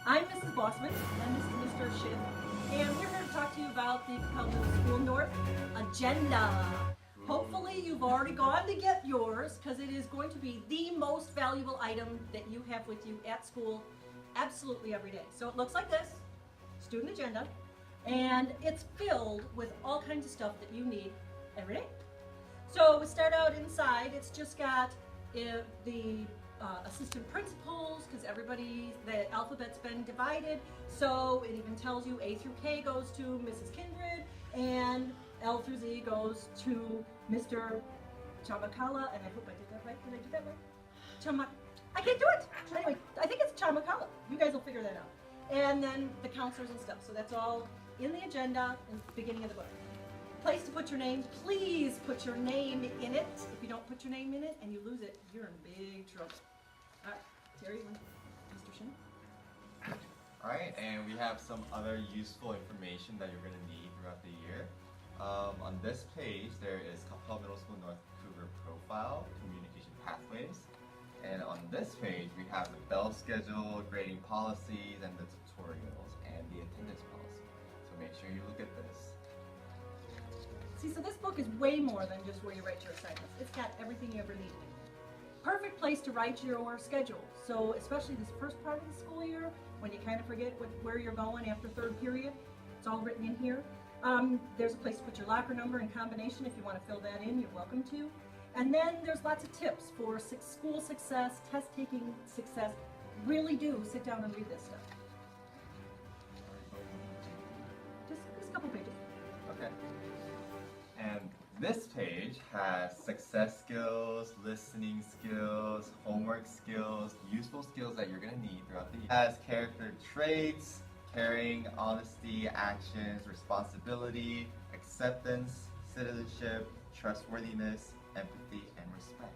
I'm Mrs. Bossman, and this is Mr. Schiff, and we're here to talk to you about the Capel Middle School North agenda. Hopefully you've already gone to get yours, because it is going to be the most valuable item that you have with you at school absolutely every day. So it looks like this, student agenda, and it's filled with all kinds of stuff that you need every day. So we start out inside, it's just got the assistant principals, because the alphabet's been divided, so it even tells you A through K goes to Mrs. Kindred, and L through Z goes to Mr. Chamakala, and I hope I did that right. Did I do that right? I can't do it! Anyway, I think it's Chamakala. You guys will figure that out. And then the counselors and stuff, so that's all in the agenda in the beginning of the book. Place to put your name. Please put your name in it. If you don't put your name in it and you lose it, you're in big trouble. All right, Terry, Mr. Shin. Alright, and we have some other useful information that you're going to need throughout the year. On this page, there is Capel Middle School North Cougar Profile, Communication Pathways. And on this page, we have the bell schedule, grading policies, and the tutorials, and the attendance policy. So make sure you look at this. See, so this book is way more than just where you write your assignments. It's got everything you ever need. Perfect place to write your schedule. So especially this first part of the school year, when you kind of forget where you're going after third period, it's all written in here. There's a place to put your locker number and combination. If you want to fill that in, you're welcome to. And then there's lots of tips for school success, test-taking success. Really do sit down and read this stuff. Just a couple pages. Okay. And this page has success skills, listening skills, homework skills, useful skills that you're going to need throughout the year. It has character traits, caring, honesty, actions, responsibility, acceptance, citizenship, trustworthiness, empathy, and respect.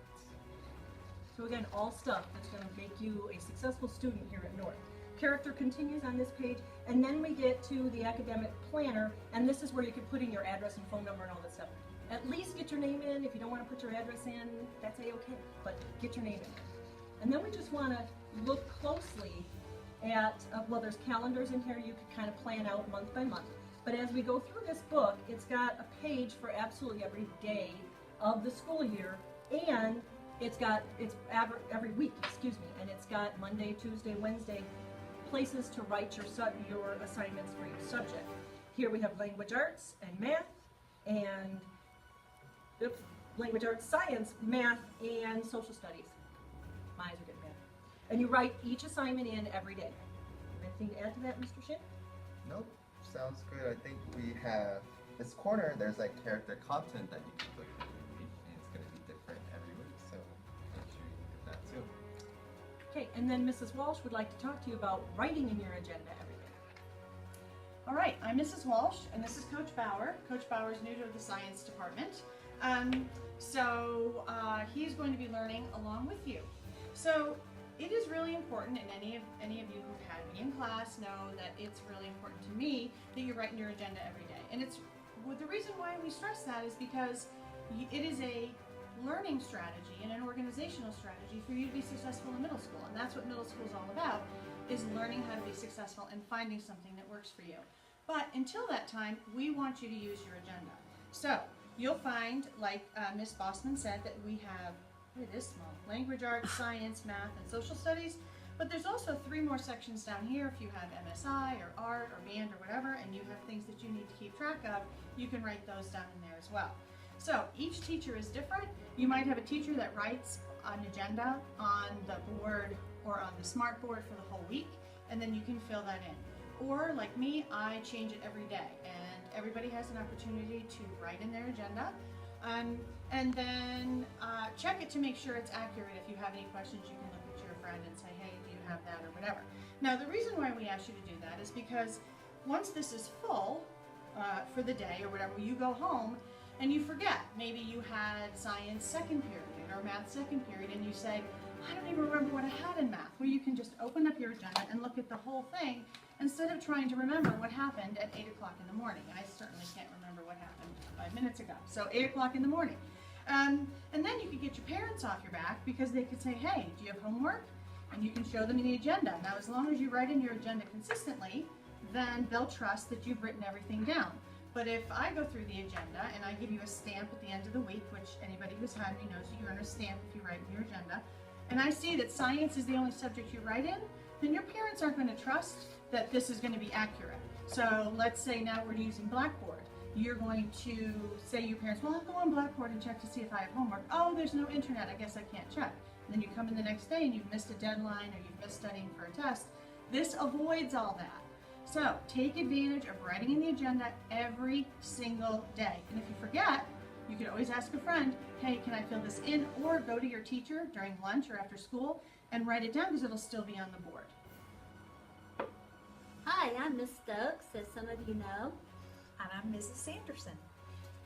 So again, all stuff that's going to make you a successful student here at North. Character continues on this page, and then we get to the academic planner, and this is where you can put in your address and phone number and all that stuff. At least get your name in. If you don't want to put your address in, that's A-okay, but get your name in. And then we just want to look closely at, well, there's calendars in here you can kind of plan out month by month. But as we go through this book, it's got a page for absolutely every day of the school year, and it's every week, and it's got Monday, Tuesday, Wednesday, places to write your assignments for your subject. Here we have language arts and math, and language arts, science, math, and social studies. My eyes are getting bad. And you write each assignment in every day. Anything to add to that, Mr. Shin? Nope, sounds good. I think we have this corner, there's like character content that you can put in every week, and it's going to be different every week, so make sure you look at that too. Okay, and then Mrs. Walsh would like to talk to you about writing in your agenda every day. All right, I'm Mrs. Walsh, and this is Coach Bauer. Coach Bauer is new to the science department, so he's going to be learning along with you. So it is really important, and any of you who've had me in class know that it's really important to me that you write in your agenda every day. And the reason why we stress that is because it is a learning strategy and an organizational strategy for you to be successful in middle school. And that's what middle school is all about, is learning how to be successful and finding something that works for you. But until that time, we want you to use your agenda. So you'll find, like Ms. Bossman said, that we have, it is small, language arts, science, math, and social studies. But there's also 3 more sections down here. If you have MSI or art or band or whatever, and you have things that you need to keep track of, you can write those down in there as well. So each teacher is different. You might have a teacher that writes an agenda on the board or on the smart board for the whole week, and then you can fill that in. Or like me, I change it every day, and everybody has an opportunity to write in their agenda. And then check it to make sure it's accurate. If you have any questions, you can look at your friend and say, hey, do you have that or whatever. Now, the reason why we ask you to do that is because once this is full for the day or whatever, you go home and you forget. Maybe you had science second period or math second period, and you say, I don't even remember what I had in math. Well, you can just open up your agenda and look at the whole thing instead of trying to remember what happened at 8 o'clock in the morning. I certainly can't remember what happened 5 minutes ago. So 8 o'clock in the morning. And then you could get your parents off your back, because they could say, hey, do you have homework? and you can show them the agenda. Now, as long as you write in your agenda consistently, then they'll trust that you've written everything down. But if I go through the agenda and I give you a stamp at the end of the week, which anybody who's had me knows that you earn a stamp if you write in your agenda, and I see that science is the only subject you write in, then your parents aren't going to trust that this is going to be accurate. So let's say now we're using Blackboard. You're going to say to your parents, well, I'll go on Blackboard and check to see if I have homework. Oh, there's no internet, I guess I can't check. And then you come in the next day and you've missed a deadline or you've missed studying for a test. This avoids all that. So take advantage of writing in the agenda every single day. And if you forget, you can always ask a friend, hey, can I fill this in? Or go to your teacher during lunch or after school and write it down because it'll still be on the board. Hi, I'm Miss Stokes, as some of you know, And I'm Mrs. Sanderson.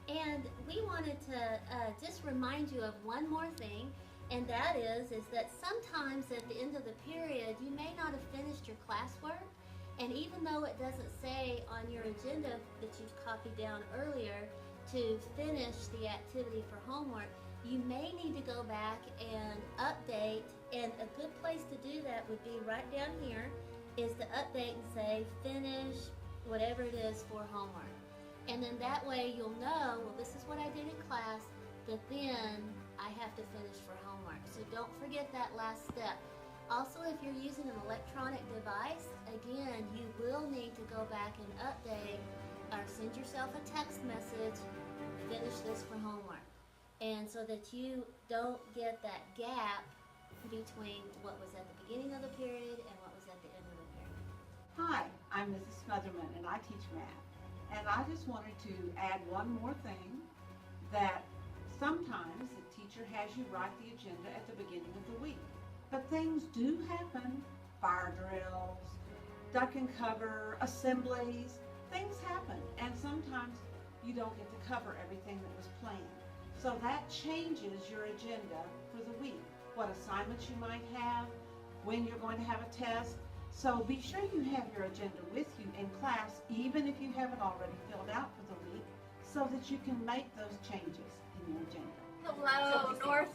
and we wanted to just remind you of one more thing, and that is that sometimes at the end of the period you may not have finished your classwork, and even though it doesn't say on your agenda that you've copied down earlier to finish the activity for homework, you may need to go back and update, and a good place to do that would be right down here, is to update and say finish whatever it is for homework. And then that way you'll know, well, this is what I did in class, but then I have to finish for homework. So don't forget that last step. Also, if you're using an electronic device, again, you will need to go back and update or send yourself a text message, finish this for homework. And so that you don't get that gap between what was at the beginning of the period and what was at the end of the period. Hi, I'm Mrs. Smotherman and I teach math. And I just wanted to add one more thing, that sometimes the teacher has you write the agenda at the beginning of the week. But things do happen, fire drills, duck and cover, assemblies, things happen. And sometimes you don't get to cover everything that was planned. So that changes your agenda for the week, what assignments you might have, when you're going to have a test. So be sure you have your agenda with you in class, even if you haven't already filled out for the week, so that you can make those changes in your agenda. Hello, North.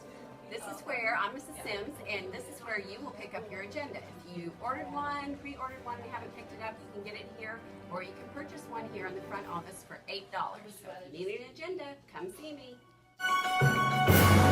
This is where I'm Mrs. Sims, and this is where you will pick up your agenda. If you ordered one, pre-ordered one, and haven't picked it up, you can get it here, or you can purchase one here in the front office for $8. So if you need an agenda, come see me.